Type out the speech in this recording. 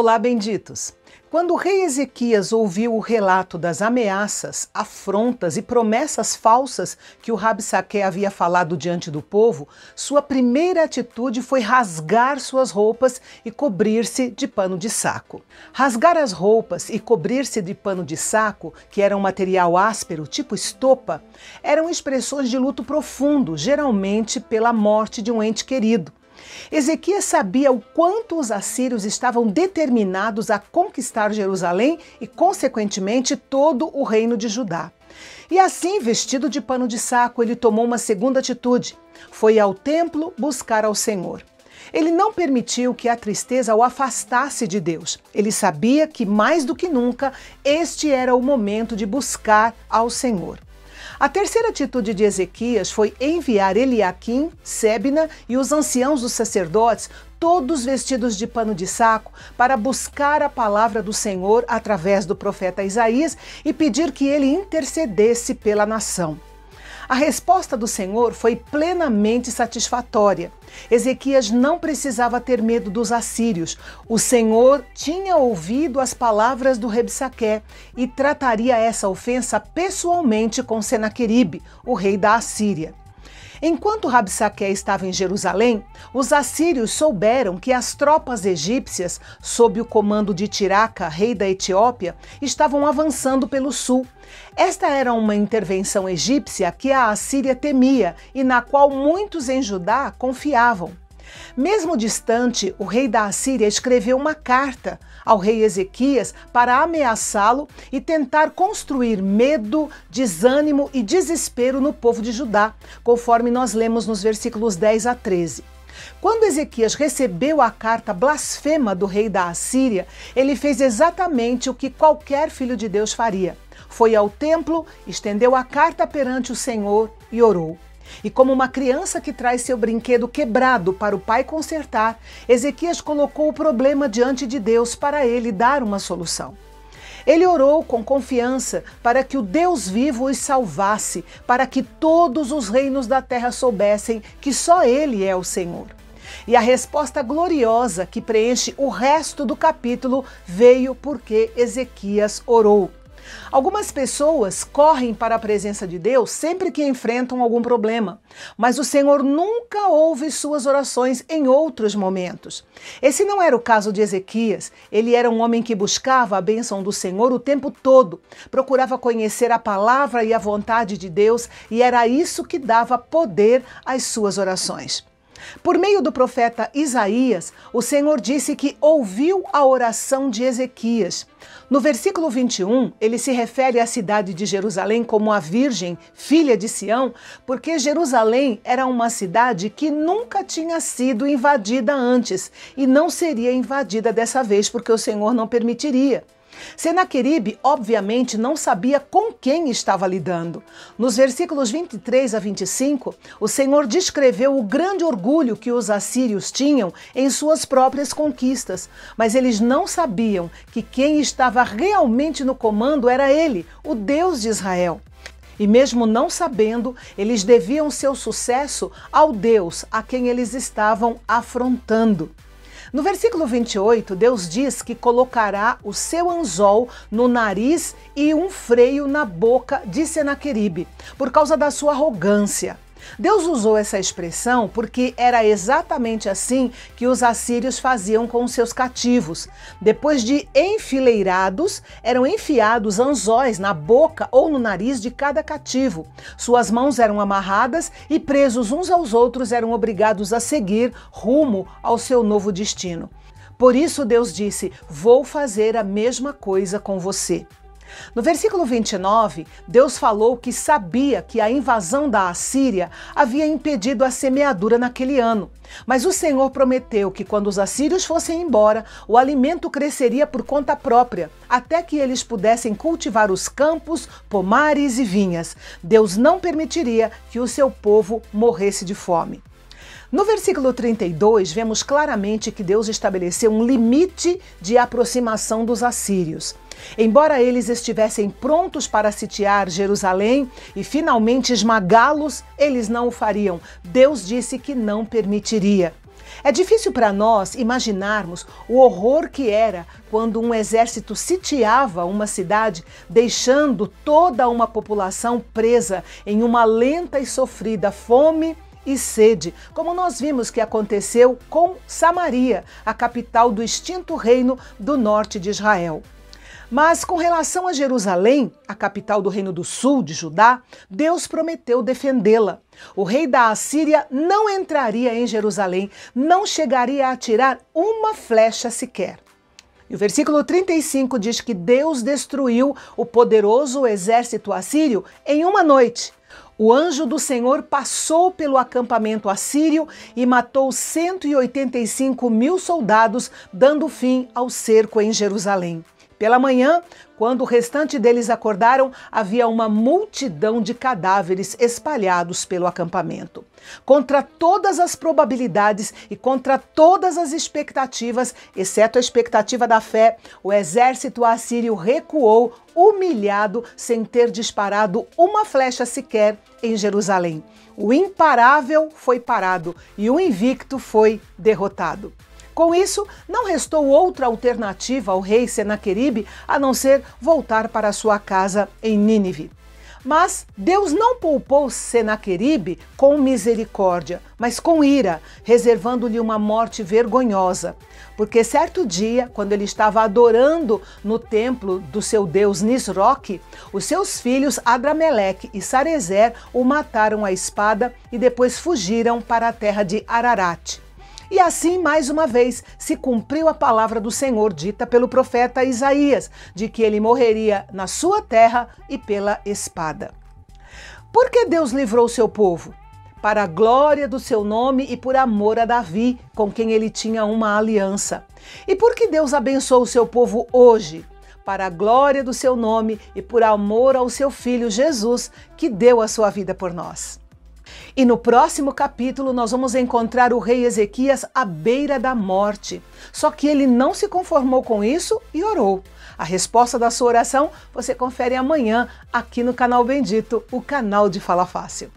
Olá, benditos! Quando o rei Ezequias ouviu o relato das ameaças, afrontas e promessas falsas que o Rabsaque havia falado diante do povo, sua primeira atitude foi rasgar suas roupas e cobrir-se de pano de saco. Rasgar as roupas e cobrir-se de pano de saco, que era um material áspero, tipo estopa, eram expressões de luto profundo, geralmente pela morte de um ente querido. Ezequias sabia o quanto os assírios estavam determinados a conquistar Jerusalém e, consequentemente, todo o reino de Judá. E assim, vestido de pano de saco, ele tomou uma segunda atitude. Foi ao templo buscar ao Senhor. Ele não permitiu que a tristeza o afastasse de Deus. Ele sabia que, mais do que nunca, este era o momento de buscar ao Senhor. A terceira atitude de Ezequias foi enviar Eliaquim, Sebna e os anciãos dos sacerdotes, todos vestidos de pano de saco, para buscar a palavra do Senhor através do profeta Isaías e pedir que ele intercedesse pela nação. A resposta do Senhor foi plenamente satisfatória. Ezequias não precisava ter medo dos assírios. O Senhor tinha ouvido as palavras do Rabsaque e trataria essa ofensa pessoalmente com Senaqueribe, o rei da Assíria. Enquanto Rabsaque estava em Jerusalém, os assírios souberam que as tropas egípcias, sob o comando de Tiraca, rei da Etiópia, estavam avançando pelo sul. Esta era uma intervenção egípcia que a Assíria temia e na qual muitos em Judá confiavam. Mesmo distante, o rei da Assíria escreveu uma carta ao rei Ezequias para ameaçá-lo e tentar construir medo, desânimo e desespero no povo de Judá, conforme nós lemos nos versículos 10 a 13. Quando Ezequias recebeu a carta blasfema do rei da Assíria, ele fez exatamente o que qualquer filho de Deus faria. Foi ao templo, estendeu a carta perante o Senhor e orou. E como uma criança que traz seu brinquedo quebrado para o pai consertar, Ezequias colocou o problema diante de Deus para ele dar uma solução. Ele orou com confiança para que o Deus vivo os salvasse, para que todos os reinos da terra soubessem que só Ele é o Senhor. E a resposta gloriosa que preenche o resto do capítulo veio porque Ezequias orou. Algumas pessoas correm para a presença de Deus sempre que enfrentam algum problema, mas o Senhor nunca ouve suas orações em outros momentos. Esse não era o caso de Ezequias. Ele era um homem que buscava a bênção do Senhor o tempo todo, procurava conhecer a palavra e a vontade de Deus, e era isso que dava poder às suas orações. Por meio do profeta Isaías, o Senhor disse que ouviu a oração de Ezequias. No versículo 21, ele se refere à cidade de Jerusalém como a Virgem, filha de Sião, porque Jerusalém era uma cidade que nunca tinha sido invadida antes e não seria invadida dessa vez porque o Senhor não permitiria. Senaqueribe, obviamente, não sabia com quem estava lidando. Nos versículos 23 a 25, o Senhor descreveu o grande orgulho que os assírios tinham em suas próprias conquistas, mas eles não sabiam que quem estava realmente no comando era Ele, o Deus de Israel. E mesmo não sabendo, eles deviam seu sucesso ao Deus a quem eles estavam afrontando. No versículo 28, Deus diz que colocará o seu anzol no nariz e um freio na boca de Senaqueribe, por causa da sua arrogância. Deus usou essa expressão porque era exatamente assim que os assírios faziam com os seus cativos. Depois de enfileirados, eram enfiados anzóis na boca ou no nariz de cada cativo. Suas mãos eram amarradas e presos uns aos outros eram obrigados a seguir rumo ao seu novo destino. Por isso Deus disse: "Vou fazer a mesma coisa com você." No versículo 29, Deus falou que sabia que a invasão da Assíria havia impedido a semeadura naquele ano. Mas o Senhor prometeu que quando os assírios fossem embora, o alimento cresceria por conta própria, até que eles pudessem cultivar os campos, pomares e vinhas. Deus não permitiria que o seu povo morresse de fome. No versículo 32, vemos claramente que Deus estabeleceu um limite de aproximação dos assírios. Embora eles estivessem prontos para sitiar Jerusalém e finalmente esmagá-los, eles não o fariam. Deus disse que não permitiria. É difícil para nós imaginarmos o horror que era quando um exército sitiava uma cidade, deixando toda uma população presa em uma lenta e sofrida fome e sede, como nós vimos que aconteceu com Samaria, a capital do extinto reino do norte de Israel. Mas com relação a Jerusalém, a capital do reino do sul de Judá, Deus prometeu defendê-la. O rei da Assíria não entraria em Jerusalém, não chegaria a atirar uma flecha sequer. E o versículo 35 diz que Deus destruiu o poderoso exército assírio em uma noite. O anjo do Senhor passou pelo acampamento assírio e matou 185 mil soldados, dando fim ao cerco em Jerusalém. Pela manhã, quando o restante deles acordaram, havia uma multidão de cadáveres espalhados pelo acampamento. Contra todas as probabilidades e contra todas as expectativas, exceto a expectativa da fé, o exército assírio recuou, humilhado, sem ter disparado uma flecha sequer em Jerusalém. O imparável foi parado e o invicto foi derrotado. Com isso, não restou outra alternativa ao rei Senaqueribe a não ser voltar para sua casa em Nínive. Mas Deus não poupou Senaqueribe com misericórdia, mas com ira, reservando-lhe uma morte vergonhosa. Porque certo dia, quando ele estava adorando no templo do seu deus Nisroque, os seus filhos Adrameleque e Sarezer o mataram à espada e depois fugiram para a terra de Ararat. E assim, mais uma vez, se cumpriu a palavra do Senhor dita pelo profeta Isaías, de que ele morreria na sua terra e pela espada. Por que Deus livrou seu povo? Para a glória do seu nome e por amor a Davi, com quem ele tinha uma aliança. E por que Deus abençoou o seu povo hoje? Para a glória do seu nome e por amor ao seu Filho Jesus, que deu a sua vida por nós. E no próximo capítulo nós vamos encontrar o rei Ezequias à beira da morte. Só que ele não se conformou com isso e orou. A resposta da sua oração você confere amanhã aqui no canal Bendito, o canal de Fala Fácil.